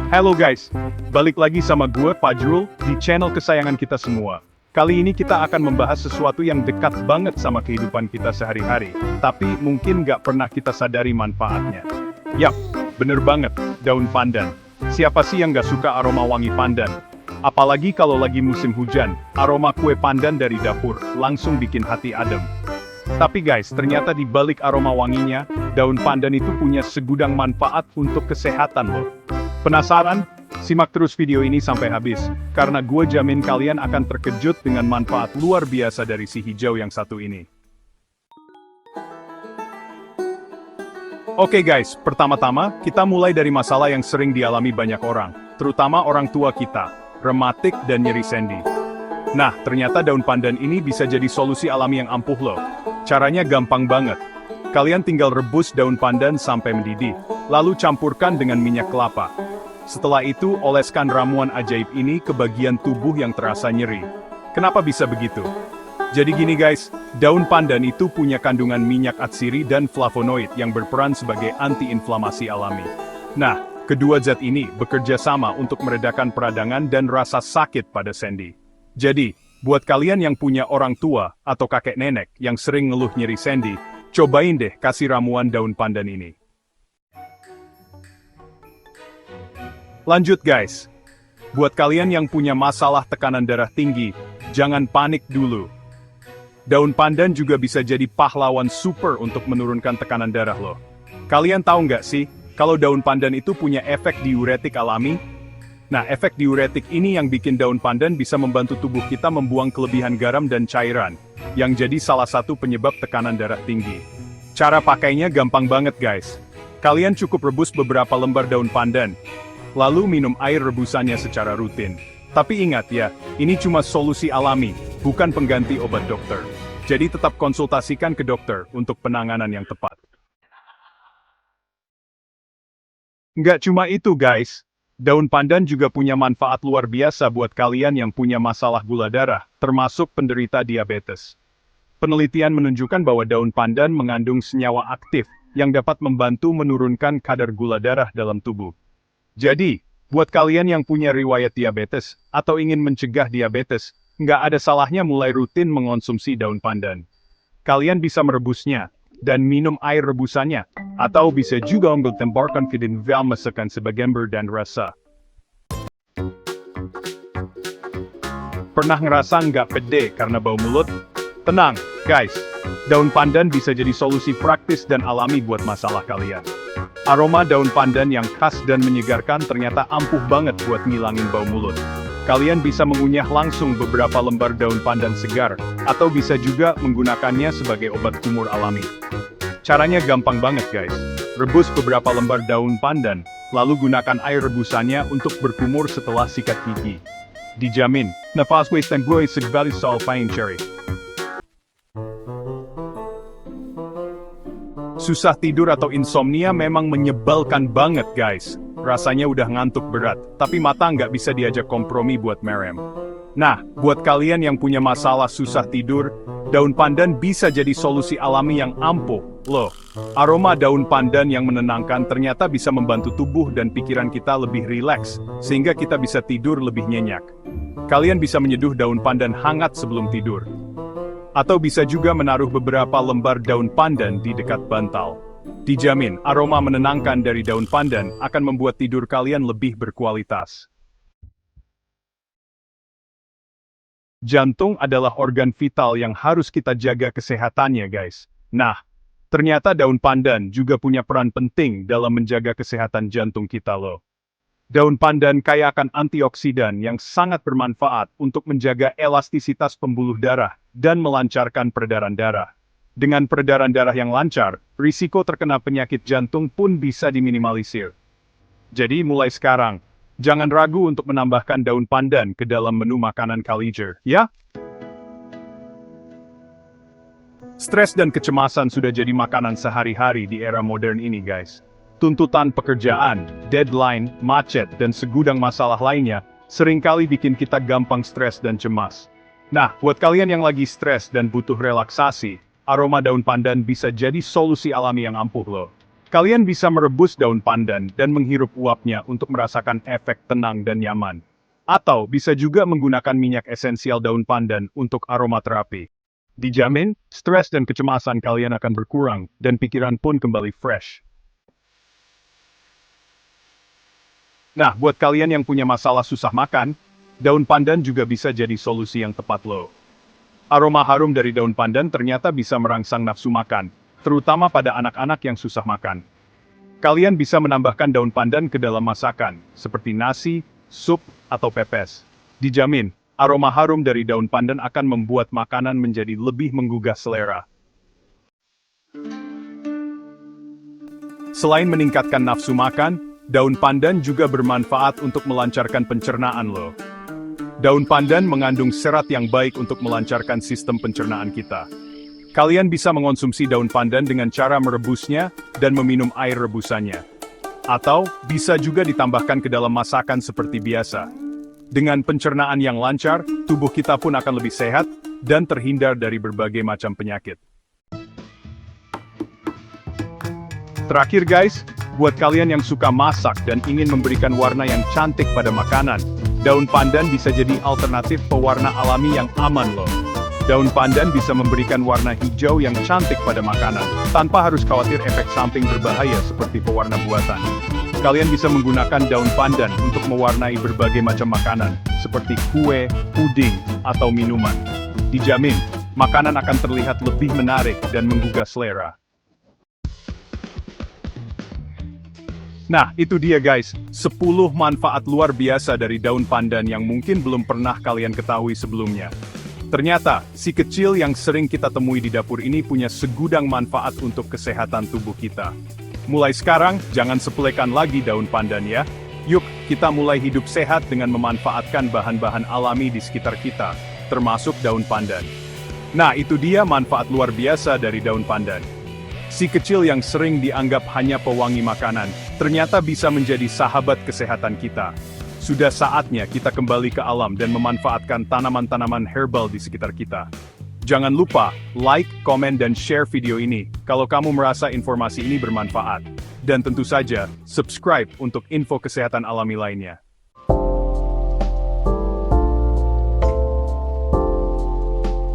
Halo guys, balik lagi sama gue Fajrul di channel kesayangan kita semua. Kali ini kita akan membahas sesuatu yang dekat banget sama kehidupan kita sehari-hari, tapi mungkin nggak pernah kita sadari manfaatnya. Yap, bener banget, daun pandan. Siapa sih yang nggak suka aroma wangi pandan? Apalagi kalau lagi musim hujan, aroma kue pandan dari dapur langsung bikin hati adem. Tapi guys, ternyata di balik aroma wanginya, daun pandan itu punya segudang manfaat untuk kesehatan loh. Penasaran? Simak terus video ini sampai habis, karena gue jamin kalian akan terkejut dengan manfaat luar biasa dari si hijau yang satu ini. Oke guys, pertama-tama, kita mulai dari masalah yang sering dialami banyak orang, terutama orang tua kita, rematik dan nyeri sendi. Nah, ternyata daun pandan ini bisa jadi solusi alami yang ampuh loh. Caranya gampang banget. Kalian tinggal rebus daun pandan sampai mendidih, lalu campurkan dengan minyak kelapa. Setelah itu, oleskan ramuan ajaib ini ke bagian tubuh yang terasa nyeri. Kenapa bisa begitu? Jadi gini guys, daun pandan itu punya kandungan minyak atsiri dan flavonoid yang berperan sebagai antiinflamasi alami. Nah, kedua zat ini bekerja sama untuk meredakan peradangan dan rasa sakit pada sendi. Jadi, buat kalian yang punya orang tua atau kakek nenek yang sering ngeluh nyeri sendi, cobain deh kasih ramuan daun pandan ini. Lanjut guys, buat kalian yang punya masalah tekanan darah tinggi, jangan panik dulu. Daun pandan juga bisa jadi pahlawan super untuk menurunkan tekanan darah loh. Kalian tahu nggak sih, kalau daun pandan itu punya efek diuretik alami? Nah, efek diuretik ini yang bikin daun pandan bisa membantu tubuh kita membuang kelebihan garam dan cairan, yang jadi salah satu penyebab tekanan darah tinggi. Cara pakainya gampang banget guys. Kalian cukup rebus beberapa lembar daun pandan, lalu minum air rebusannya secara rutin. Tapi ingat ya, ini cuma solusi alami, bukan pengganti obat dokter. Jadi tetap konsultasikan ke dokter untuk penanganan yang tepat. Nggak cuma itu guys, daun pandan juga punya manfaat luar biasa buat kalian yang punya masalah gula darah, termasuk penderita diabetes. Penelitian menunjukkan bahwa daun pandan mengandung senyawa aktif yang dapat membantu menurunkan kadar gula darah dalam tubuh. Jadi, buat kalian yang punya riwayat diabetes, atau ingin mencegah diabetes, nggak ada salahnya mulai rutin mengonsumsi daun pandan. Kalian bisa merebusnya, dan minum air rebusannya, atau bisa juga menggembangkan kedin val masakan sebagai ember dan rasa. Pernah ngerasa nggak pede karena bau mulut? Tenang, guys. Daun pandan bisa jadi solusi praktis dan alami buat masalah kalian. Aroma daun pandan yang khas dan menyegarkan ternyata ampuh banget buat ngilangin bau mulut. Kalian bisa mengunyah langsung beberapa lembar daun pandan segar, atau bisa juga menggunakannya sebagai obat kumur alami. Caranya gampang banget guys. Rebus beberapa lembar daun pandan, lalu gunakan air rebusannya untuk berkumur setelah sikat gigi. Dijamin, nafas dan gue segala soal pain cherry. Susah tidur atau insomnia memang menyebalkan banget guys. Rasanya udah ngantuk berat, tapi mata nggak bisa diajak kompromi buat merem. Nah, buat kalian yang punya masalah susah tidur, daun pandan bisa jadi solusi alami yang ampuh. Loh, aroma daun pandan yang menenangkan ternyata bisa membantu tubuh dan pikiran kita lebih rileks, sehingga kita bisa tidur lebih nyenyak. Kalian bisa menyeduh daun pandan hangat sebelum tidur. Atau bisa juga menaruh beberapa lembar daun pandan di dekat bantal. Dijamin, aroma menenangkan dari daun pandan akan membuat tidur kalian lebih berkualitas. Jantung adalah organ vital yang harus kita jaga kesehatannya guys. Nah, ternyata daun pandan juga punya peran penting dalam menjaga kesehatan jantung kita loh. Daun pandan kaya akan antioksidan yang sangat bermanfaat untuk menjaga elastisitas pembuluh darah dan melancarkan peredaran darah. Dengan peredaran darah yang lancar, risiko terkena penyakit jantung pun bisa diminimalisir. Jadi mulai sekarang, jangan ragu untuk menambahkan daun pandan ke dalam menu makanan kalian, ya? Stres dan kecemasan sudah jadi makanan sehari-hari di era modern ini guys. Tuntutan pekerjaan, deadline, macet, dan segudang masalah lainnya seringkali bikin kita gampang stres dan cemas. Nah, buat kalian yang lagi stres dan butuh relaksasi, aroma daun pandan bisa jadi solusi alami yang ampuh loh. Kalian bisa merebus daun pandan dan menghirup uapnya untuk merasakan efek tenang dan nyaman. Atau bisa juga menggunakan minyak esensial daun pandan untuk aromaterapi. Dijamin, stres dan kecemasan kalian akan berkurang dan pikiran pun kembali fresh. Nah, buat kalian yang punya masalah susah makan, daun pandan juga bisa jadi solusi yang tepat loh. Aroma harum dari daun pandan ternyata bisa merangsang nafsu makan, terutama pada anak-anak yang susah makan. Kalian bisa menambahkan daun pandan ke dalam masakan, seperti nasi, sup, atau pepes. Dijamin, aroma harum dari daun pandan akan membuat makanan menjadi lebih menggugah selera. Selain meningkatkan nafsu makan, daun pandan juga bermanfaat untuk melancarkan pencernaan loh. Daun pandan mengandung serat yang baik untuk melancarkan sistem pencernaan kita. Kalian bisa mengonsumsi daun pandan dengan cara merebusnya dan meminum air rebusannya. Atau, bisa juga ditambahkan ke dalam masakan seperti biasa. Dengan pencernaan yang lancar, tubuh kita pun akan lebih sehat dan terhindar dari berbagai macam penyakit. Terakhir guys, buat kalian yang suka masak dan ingin memberikan warna yang cantik pada makanan, daun pandan bisa jadi alternatif pewarna alami yang aman loh. Daun pandan bisa memberikan warna hijau yang cantik pada makanan, tanpa harus khawatir efek samping berbahaya seperti pewarna buatan. Kalian bisa menggunakan daun pandan untuk mewarnai berbagai macam makanan, seperti kue, puding, atau minuman. Dijamin, makanan akan terlihat lebih menarik dan menggugah selera. Nah, itu dia guys, 10 manfaat luar biasa dari daun pandan yang mungkin belum pernah kalian ketahui sebelumnya. Ternyata, si kecil yang sering kita temui di dapur ini punya segudang manfaat untuk kesehatan tubuh kita. Mulai sekarang, jangan sepelekan lagi daun pandan ya. Yuk, kita mulai hidup sehat dengan memanfaatkan bahan-bahan alami di sekitar kita, termasuk daun pandan. Nah, itu dia manfaat luar biasa dari daun pandan. Si kecil yang sering dianggap hanya pewangi makanan, ternyata bisa menjadi sahabat kesehatan kita. Sudah saatnya kita kembali ke alam dan memanfaatkan tanaman-tanaman herbal di sekitar kita. Jangan lupa, like, komen, dan share video ini kalau kamu merasa informasi ini bermanfaat. Dan tentu saja, subscribe untuk info kesehatan alami lainnya.